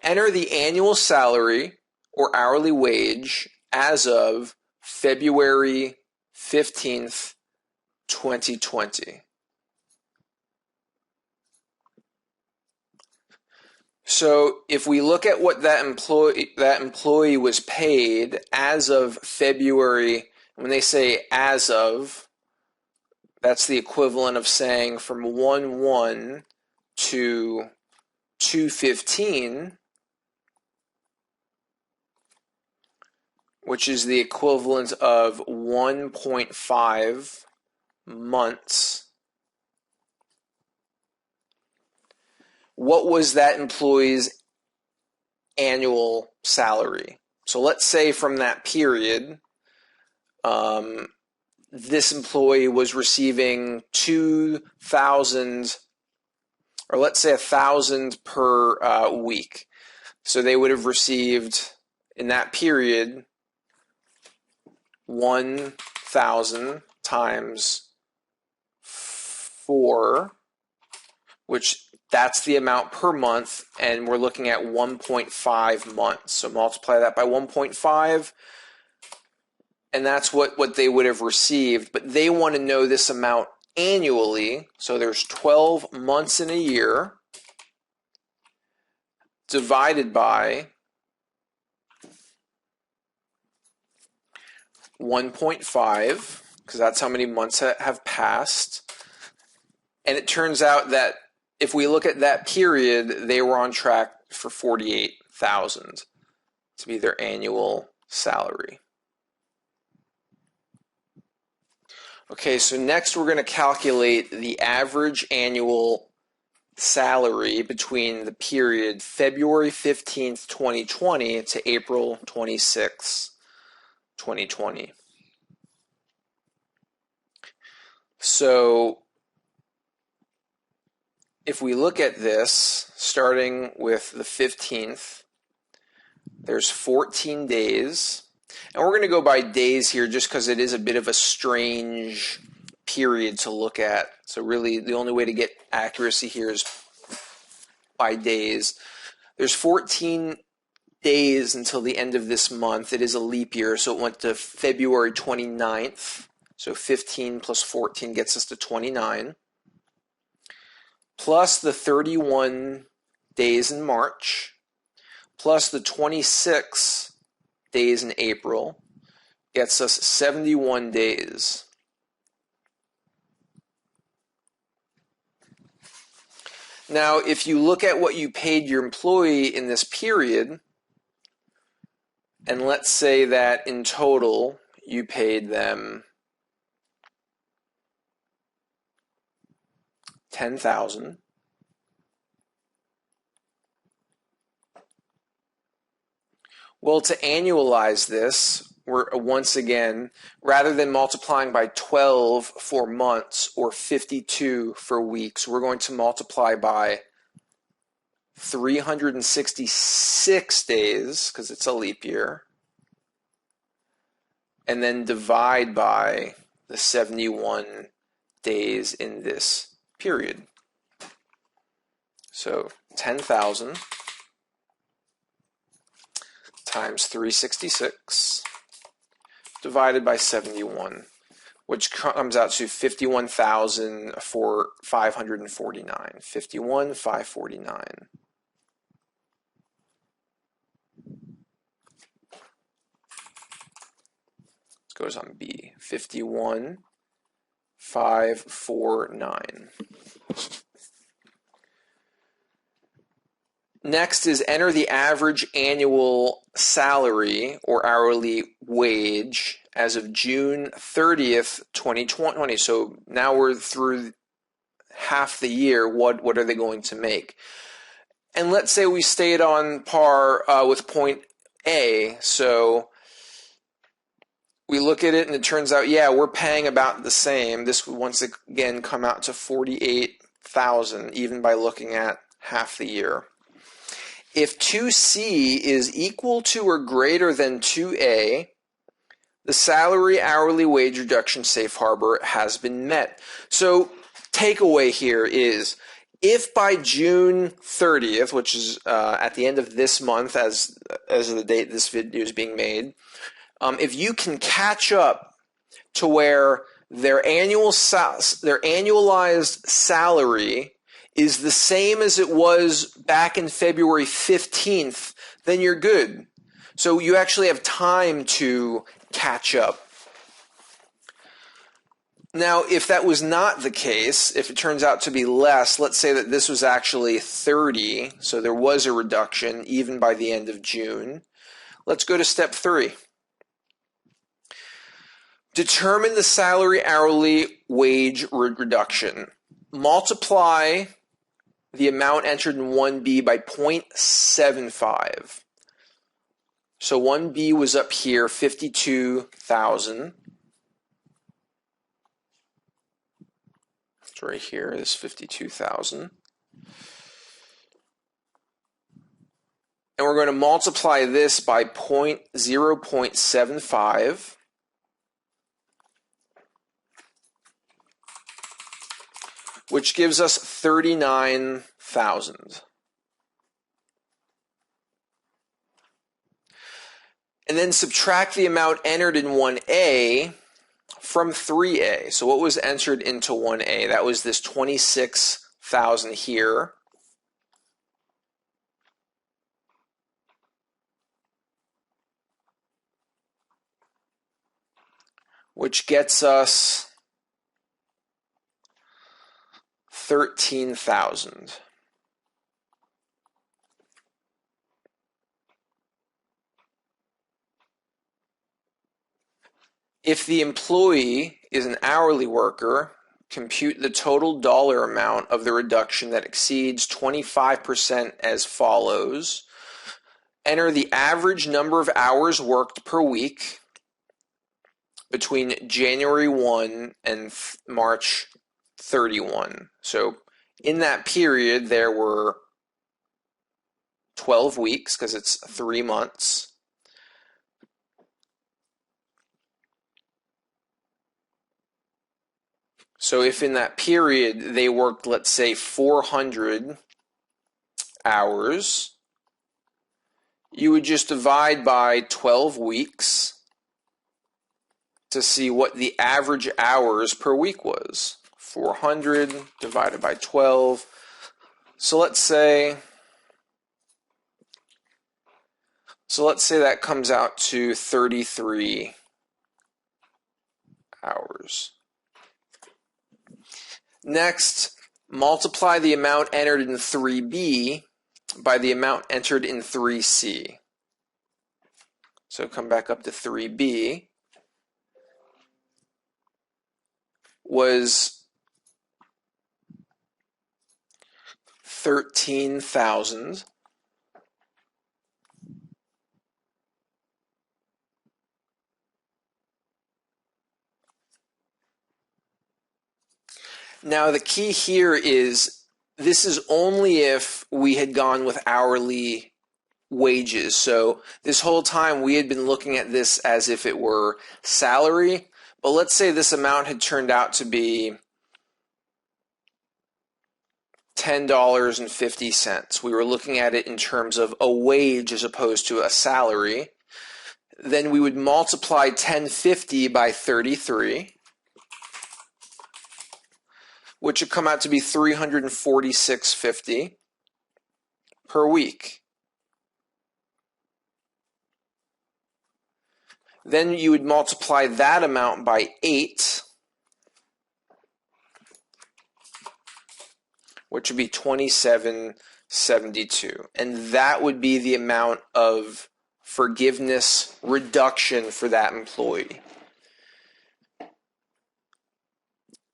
enter the annual salary or hourly wage as of February 15th, 2020. So if we look at what that employee was paid as of February, when they say as of, that's the equivalent of saying from 1/1 to 2/15, which is the equivalent of 1.5 months. What was that employee's annual salary? So let's say from that period, this employee was receiving 2,000, or let's say 1,000 per week. So they would have received in that period 1,000 times 4, which that's the amount per month, and we're looking at 1.5 months. So multiply that by 1.5, and that's what they would have received. But they want to know this amount annually. So there's 12 months in a year divided by 1.5, because that's how many months have passed. And it turns out that if we look at that period, they were on track for 48,000 to be their annual salary. Okay, so next we're going to calculate the average annual salary between the period February 15th, 2020 to April 26th, 2020. So if we look at this, starting with the 15th, there's 14 days. And we're going to go by days here just because it is a bit of a strange period to look at. So really the only way to get accuracy here is by days. There's 14 days until the end of this month. It is a leap year, so it went to February 29th. So 15 plus 14 gets us to 29. Plus the 31 days in March, plus the 26 days in April, gets us 71 days. Now, if you look at what you paid your employee in this period, and let's say that in total you paid them $10,000. Well, to annualize this, we're once again, rather than multiplying by 12 for months or 52 for weeks, we're going to multiply by 366 days, because it's a leap year, and then divide by the 71 days in this period. So 10,000 times 366 divided by 71, which comes out to 51,549. 51,549. Goes on B. 51,549. Next is enter the average annual salary or hourly wage as of June 30th, 2020. So now we're through half the year. What are they going to make? And let's say we stayed on par with point A. So we look at it and it turns out, yeah, we're paying about the same. This would once again come out to 48,000 even by looking at half the year. If 2C is equal to or greater than 2A, the salary hourly wage reduction safe harbor has been met. So takeaway here is If by June 30th, which is at the end of this month as of the date this video is being made, if you can catch up to where their annualized salary is the same as it was back in February 15th, then you're good. So you actually have time to catch up. Now, if that was not the case, if it turns out to be less, let's say that this was actually 30, so there was a reduction even by the end of June. Let's go to step 3. Determine the salary hourly wage reduction. Multiply the amount entered in 1B by 0.75. So 1B was up here, 52,000. It's right here, this 52,000. And we're going to multiply this by 0.75. Which gives us 39,000. And then subtract the amount entered in 1A from 3A. So what was entered into 1A? That was this 26,000 here. Which gets us 13,000. If the employee is an hourly worker, compute the total dollar amount of the reduction that exceeds 25% as follows. Enter the average number of hours worked per week between January 1 and March 31. So in that period, there were 12 weeks because it's 3 months. So if in that period they worked, let's say, 400 hours, you would just divide by 12 weeks to see what the average hours per week was. 400 divided by 12. So let's say that comes out to 33 hours. Next, multiply the amount entered in 3B by the amount entered in 3C. So come back up to 3B was 13,000. Now the key here is this is only if we had gone with hourly wages. So this whole time we had been looking at this as if it were salary, but let's say this amount had turned out to be $10.50. We were looking at it in terms of a wage as opposed to a salary. Then we would multiply 1050 by 33, which would come out to be $346.50 per week. Then you would multiply that amount by 8, which would be $27.72. And that would be the amount of forgiveness reduction for that employee.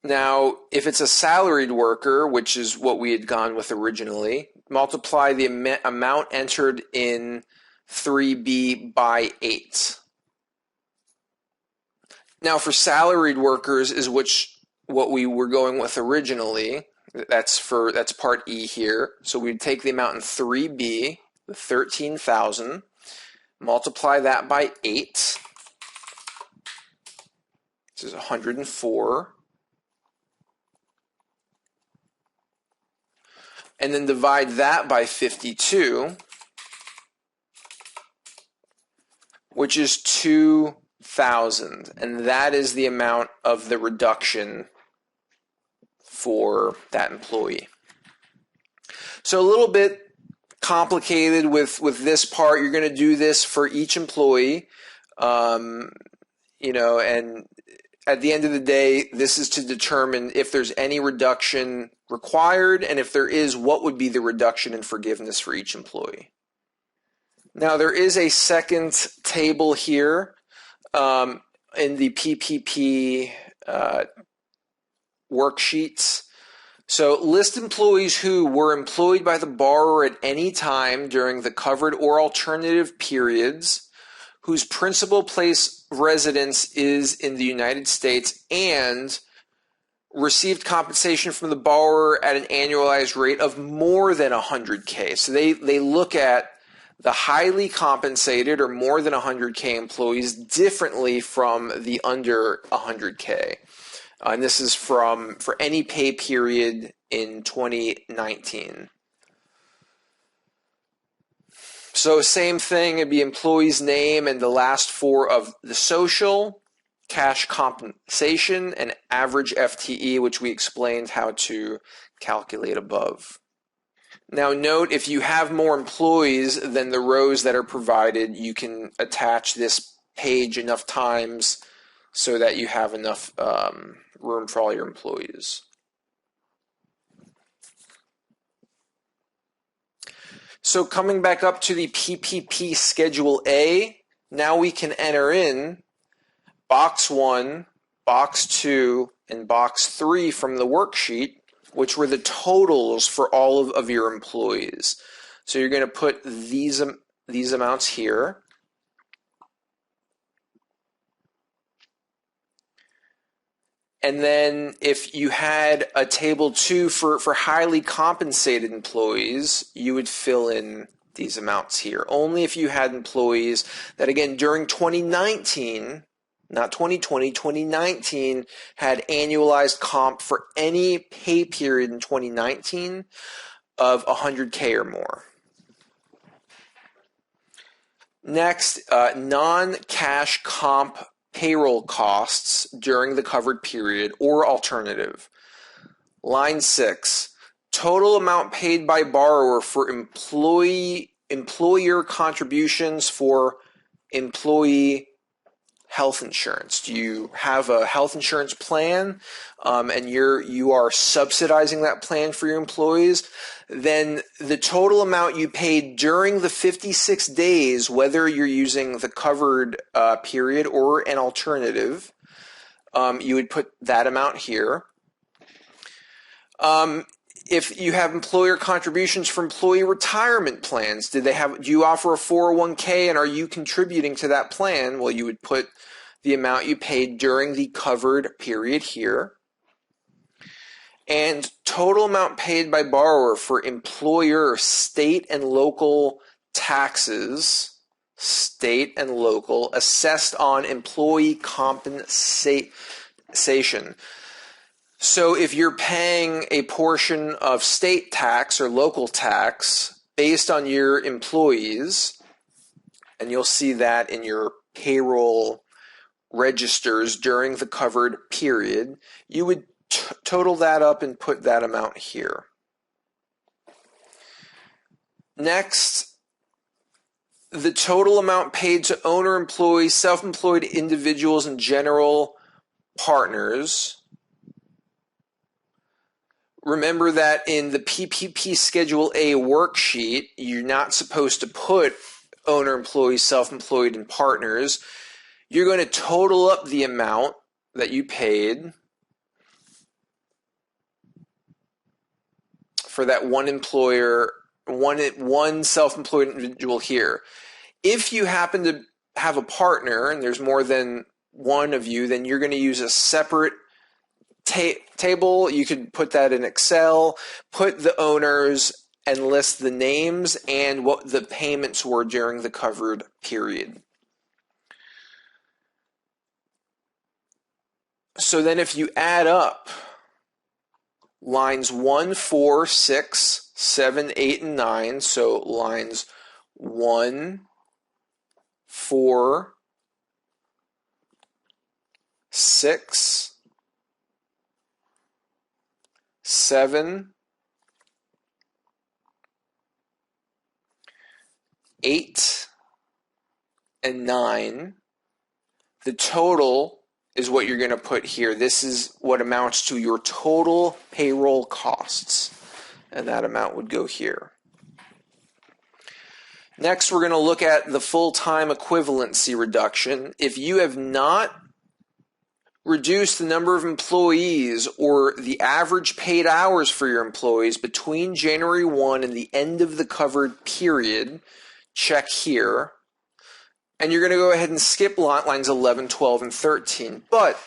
Now, if it's a salaried worker, which is what we had gone with originally, multiply the amount entered in 3B by 8. Now, for salaried workers is what we were going with originally. That's part E here. So we'd take the amount in 3B, the 13,000, multiply that by 8. This is 104. and then divide that by 52, which is 2,000, and that is the amount of the reduction for that employee. So a little bit complicated with this part. You're going to do this for each employee, and at the end of the day, this is to determine if there's any reduction required, and if there is, what would be the reduction in forgiveness for each employee. Now, there is a second table here in the PPP worksheets. So list employees who were employed by the borrower at any time during the covered or alternative periods, whose principal place of residence is in the United States, and received compensation from the borrower at an annualized rate of more than 100K. So they look at the highly compensated or more than 100K employees differently from the under 100K. And this is for any pay period in 2019. So same thing, it'd be employee's name and the last four of the social, cash compensation, and average FTE, which we explained how to calculate above. Now note, if you have more employees than the rows that are provided, you can attach this page enough times so that you have enough room for all your employees. So coming back up to the PPP Schedule A, now we can enter in box 1, box 2, and box 3 from the worksheet, which were the totals for all of your employees. So you're going to put these amounts here. And then if you had a table 2 for highly compensated employees, you would fill in these amounts here. Only if you had employees that, again, during 2019, not 2020, 2019, had annualized comp for any pay period in 2019 of 100K or more. Next, non-cash comp payroll costs during the covered period or alternative. Line 6, total amount paid by borrower for employer contributions for employee health insurance. Do you have a health insurance plan and you are subsidizing that plan for your employees? Then the total amount you paid during the 56 days, whether you're using the covered period or an alternative, you would put that amount here. If you have employer contributions for employee retirement plans, do you offer a 401k and are you contributing to that plan? Well, you would put the amount you paid during the covered period here. And total amount paid by borrower for employer state and local taxes, state and local, assessed on employee compensation. So if you're paying a portion of state tax or local tax based on your employees, and you'll see that in your payroll registers during the covered period, you would total that up and put that amount here. Next, the total amount paid to owner employees, self-employed individuals, and general partners. Remember that in the PPP Schedule A worksheet, you're not supposed to put owner employees, self-employed, and partners. You're going to total up the amount that you paid for that one employer, one self-employed individual here. If you happen to have a partner and there's more than one of you, then you're going to use a separate table. You could put that in Excel, put the owners and list the names and what the payments were during the covered period. So then if you add up lines 1, 4, 6, 7, 8, and 9. So lines 1, 4, 6, 7, 8, and 9. The total is what you're going to put here. This is what amounts to your total payroll costs. And that amount would go here. Next, we're going to look at the full-time equivalency reduction. If you have not reduced the number of employees or the average paid hours for your employees between January 1 and the end of the covered period, check here. And you're going to go ahead and skip lines 11, 12, and 13. But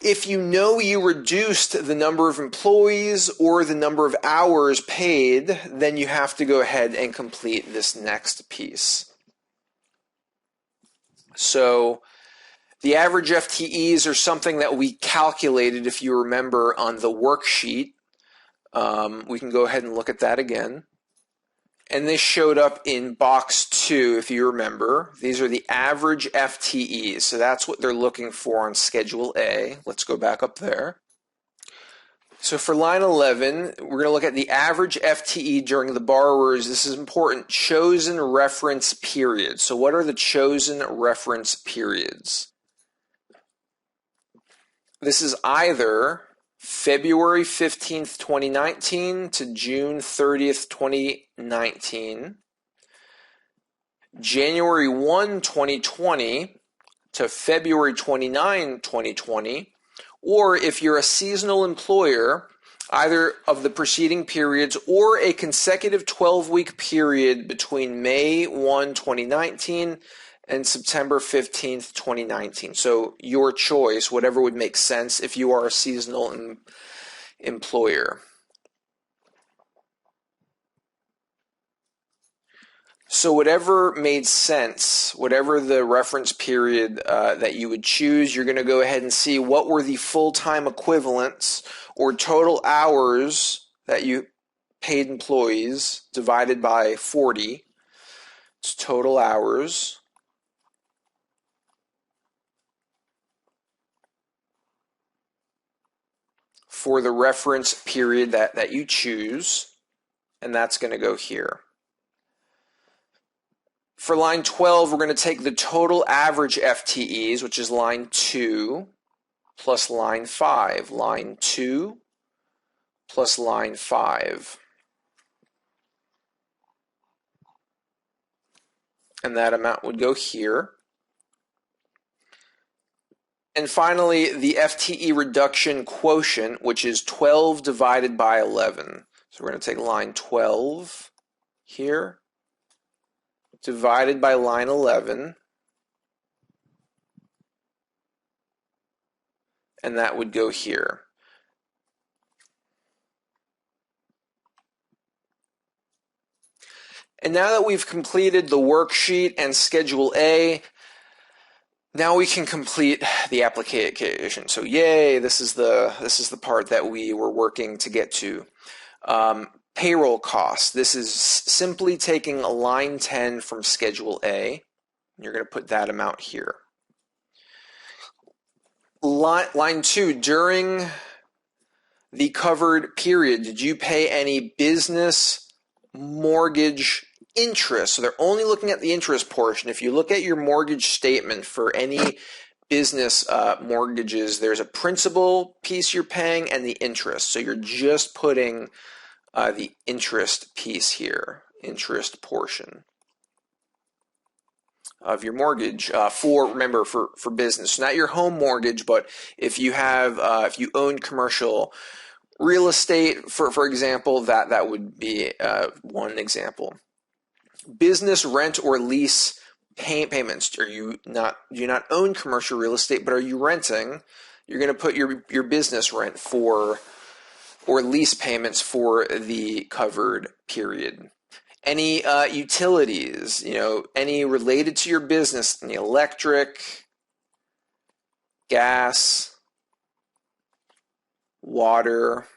if you know you reduced the number of employees or the number of hours paid, then you have to go ahead and complete this next piece. So the average FTEs are something that we calculated, if you remember, on the worksheet. We can go ahead and look at that again. And this showed up in box 2, if you remember. These are the average FTEs. So that's what they're looking for on Schedule A. Let's go back up there. So for line 11, we're going to look at the average FTE during the borrower's, this is important, chosen reference period. So what are the chosen reference periods? This is either February 15th, 2019 to June 30th, 2019, January 1, 2020 to February 29, 2020, or if you're a seasonal employer, either of the preceding periods or a consecutive 12-week period between May 1, 2019 and September 15th, 2019. So your choice, whatever would make sense if you are a seasonal employer. So whatever made sense, whatever the reference period that you would choose, you're going to go ahead and see what were the full-time equivalents or total hours that you paid employees divided by 40. It's total hours. For the reference period that you choose, and that's going to go here. For line 12, we're going to take the total average FTEs, which is line 2, plus line 5. Line 2 plus line 5. And that amount would go here. And finally, the FTE reduction quotient, which is 12 divided by 11. So we're going to take line 12 here, divided by line 11, and that would go here. And now that we've completed the worksheet and Schedule A, now we can complete the application. So yay, this is the part that we were working to get to. Payroll costs. This is simply taking a line 10 from Schedule A. You're going to put that amount here. Line 2, during the covered period, did you pay any business mortgage interest? So they're only looking at the interest portion. If you look at your mortgage statement for any business mortgages, there's a principal piece you're paying and the interest. So you're just putting the interest piece here, interest portion of your mortgage remember for business. So not your home mortgage, but if you have if you own commercial real estate, for example, that would be one example. Business rent or lease payments. Do you not own commercial real estate, but are you renting? You're going to put your business rent for or lease payments for the covered period. Any utilities, any related to your business, any electric, gas, water,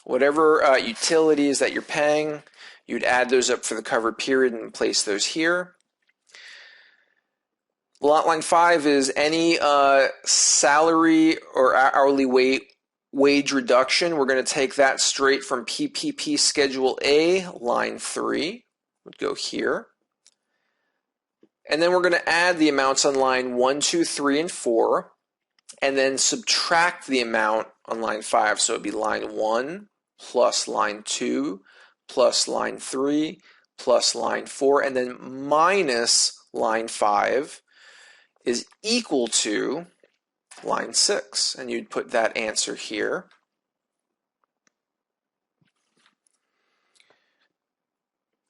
Whatever utilities that you're paying, you'd add those up for the covered period and place those here. Lot line 5 is any salary or hourly wage reduction. We're going to take that straight from PPP Schedule A, line 3. Would go here. And then we're going to add the amounts on line 1, 2, 3, and 4, and then subtract the amount on line 5. So it'd be line 1 plus line 2 plus line 3 plus line 4, and then minus line 5 is equal to line 6. And you'd put that answer here.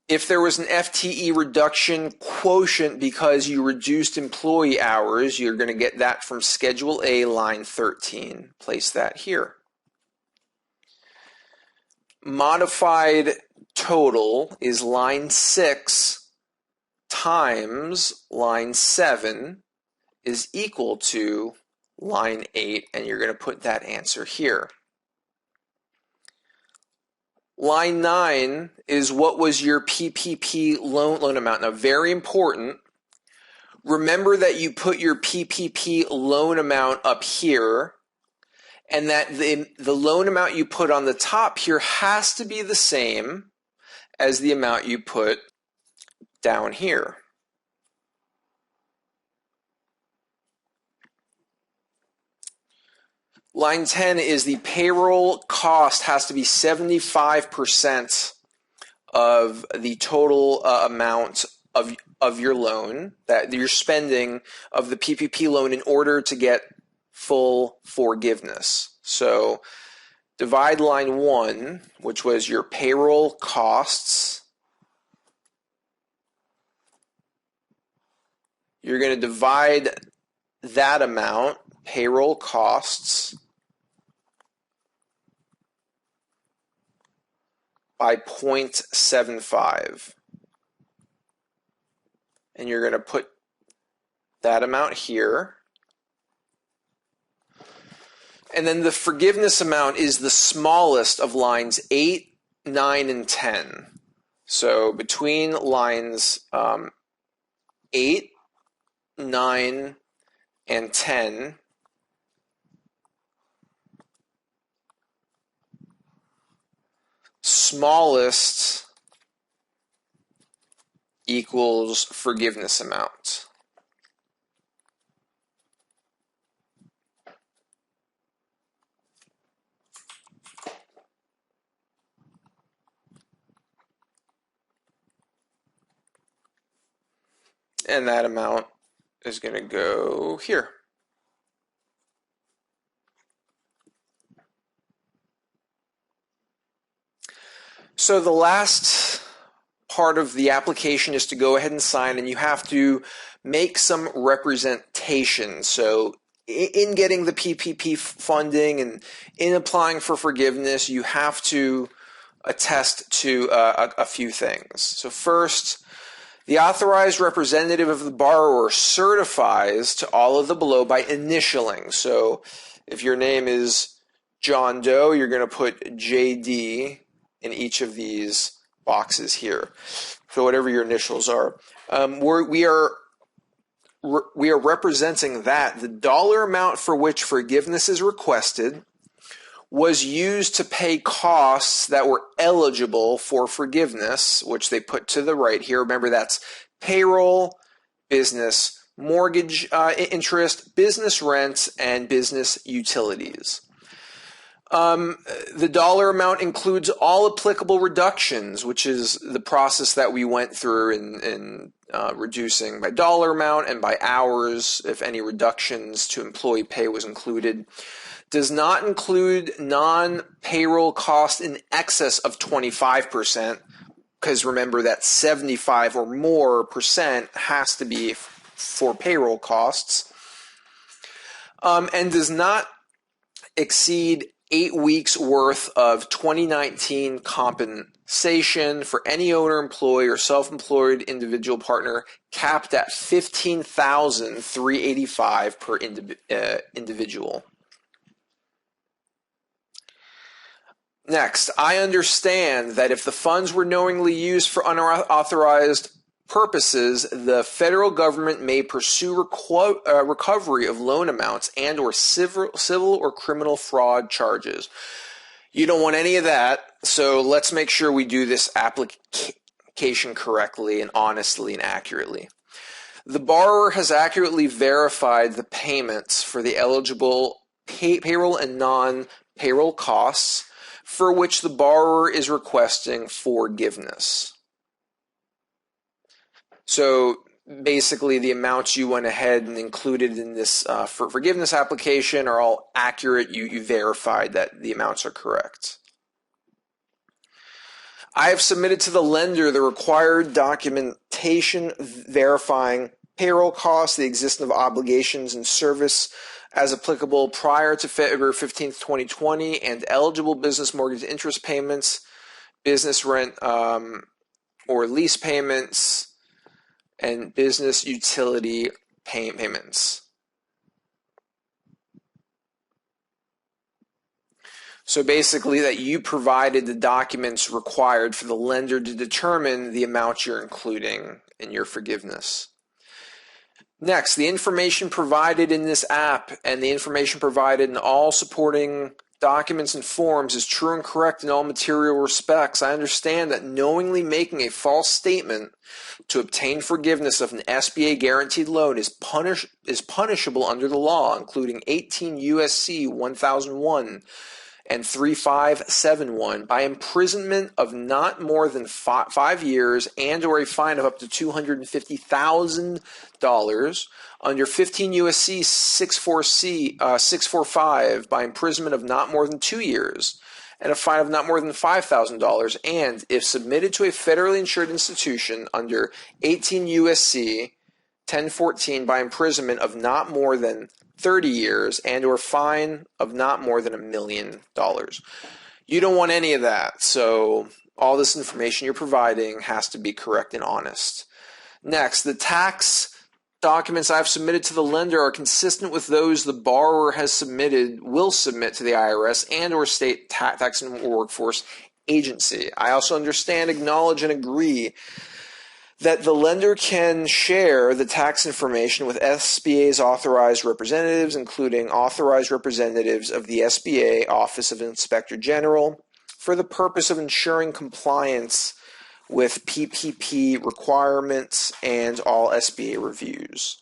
If there was an FTE reduction quotient because you reduced employee hours, you're going to get that from Schedule A, line 13. Place that here. Modified total is line 6 times line 7 is equal to line 8, and you're going to put that answer here. Line 9 is what was your PPP loan amount. Now, very important. Remember that you put your PPP loan amount up here, and that the loan amount you put on the top here has to be the same as the amount you put down here. Line 10 is the payroll cost has to be 75% of the total amount of your loan that you're spending of the PPP loan in order to get full forgiveness. So divide line 1, which was your payroll costs. You're going to divide that amount, payroll costs, by 0.75. And you're going to put that amount here. And then the forgiveness amount is the smallest of lines 8, 9, and 10. So between lines 8, 9, and 10, smallest equals forgiveness amount. And that amount is going to go here. So the last part of the application is to go ahead and sign, and you have to make some representation. So in getting the PPP funding and in applying for forgiveness, you have to attest to a few things. So first, the authorized representative of the borrower certifies to all of the below by initialing. So if your name is John Doe, you're going to put JD in each of these boxes here. So whatever your initials are. We are representing that the dollar amount for which forgiveness is requested was used to pay costs that were eligible for forgiveness, which they put to the right here. Remember, that's payroll, business mortgage interest, business rents, and business utilities. The dollar amount includes all applicable reductions, which is the process that we went through in reducing by dollar amount and by hours, if any reductions to employee pay was included. Does not include non-payroll cost in excess of 25%, because remember that 75 or more percent has to be for payroll costs, and does not exceed 8 weeks worth of 2019 compensation for any owner, employee, or self-employed individual partner, capped at $15,385 per individual. Next, I understand that if the funds were knowingly used for unauthorized purposes, the federal government may pursue recovery of loan amounts and or civil or criminal fraud charges. You don't want any of that, so let's make sure we do this application correctly and honestly and accurately. The borrower has accurately verified the payments for the eligible payroll and non-payroll costs for which the borrower is requesting forgiveness. So basically, the amounts you went ahead and included in this forgiveness application are all accurate. You verified that the amounts are correct. I have submitted to the lender the required documentation verifying payroll costs, the existence of obligations and service as applicable prior to February 15th, 2020, and eligible business mortgage interest payments, business rent or lease payments, and business utility payments. So basically that you provided the documents required for the lender to determine the amount you're including in your forgiveness. Next, the information provided in this app and the information provided in all supporting documents and forms is true and correct in all material respects. I understand that knowingly making a false statement to obtain forgiveness of an SBA guaranteed loan is punishable under the law, including 18 U.S.C. 1001 and 3571 by imprisonment of not more than 5 years and or a fine of up to $250,000 under 15 U.S.C. 645 by imprisonment of not more than 2 years and a fine of not more than $5,000, and if submitted to a federally insured institution under 18 U.S.C. 1014 by imprisonment of not more than 30 years and or fine of not more than $1 million. You don't want any of that, so all this information you're providing has to be correct and honest. Next, the tax documents I've submitted to the lender are consistent with those the borrower will submit to the IRS and or state tax and workforce agency. I also understand, acknowledge, and agree that the lender can share the tax information with SBA's authorized representatives, including authorized representatives of the SBA Office of Inspector General, for the purpose of ensuring compliance with PPP requirements and all SBA reviews.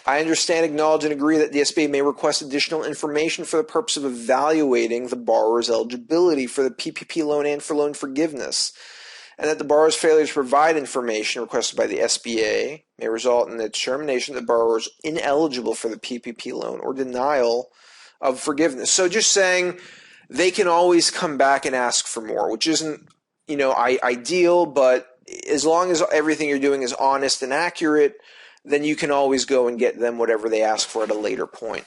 I understand, acknowledge, and agree that the SBA may request additional information for the purpose of evaluating the borrower's eligibility for the PPP loan and for loan forgiveness, and that the borrower's failure to provide information requested by the SBA may result in the determination that the borrower is ineligible for the PPP loan or denial of forgiveness. So just saying they can always come back and ask for more, which isn't, ideal, but as long as everything you're doing is honest and accurate, then you can always go and get them whatever they ask for at a later point.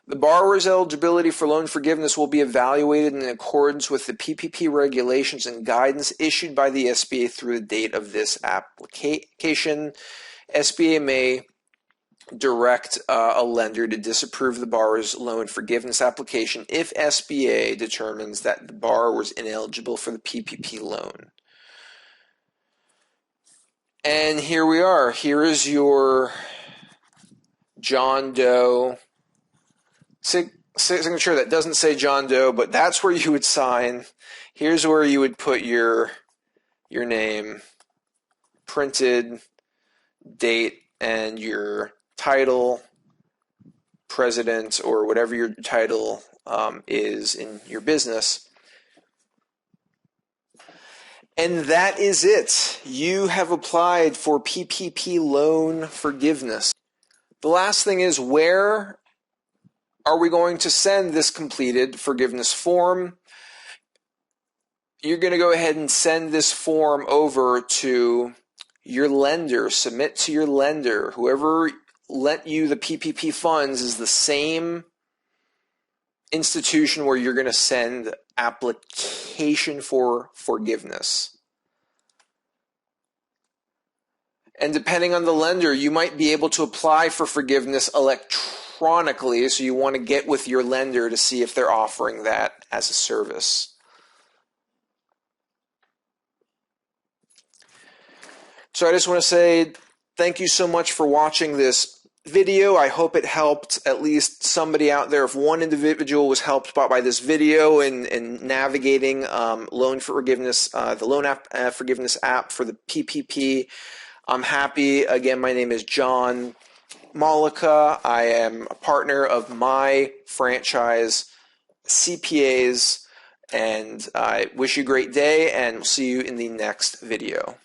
The borrower's eligibility for loan forgiveness will be evaluated in accordance with the PPP regulations and guidance issued by the SBA through the date of this application. SBA may direct a lender to disapprove the borrower's loan forgiveness application if SBA determines that the borrower is ineligible for the PPP loan. And here we are. Here is your John Doe signature that doesn't say John Doe, but that's where you would sign. Here's where you would put your name, printed, date, and your title, president, or whatever your title is in your business. And that is it. You have applied for PPP loan forgiveness. The last thing is, where are we going to send this completed forgiveness form? You're going to go ahead and send this form over to your lender. Submit to your lender. Whoever lent you the PPP funds is the same institution where you're going to send application for forgiveness. And depending on the lender, you might be able to apply for forgiveness chronically, so you want to get with your lender to see if they're offering that as a service. So I just want to say thank you so much for watching this video. I hope it helped at least somebody out there. If one individual was helped by this video in navigating loan forgiveness, the loan forgiveness app for the PPP, I'm happy. Again, my name is John Mollica. I am a partner of my Franchise CPAs, and I wish you a great day, and we'll see you in the next video.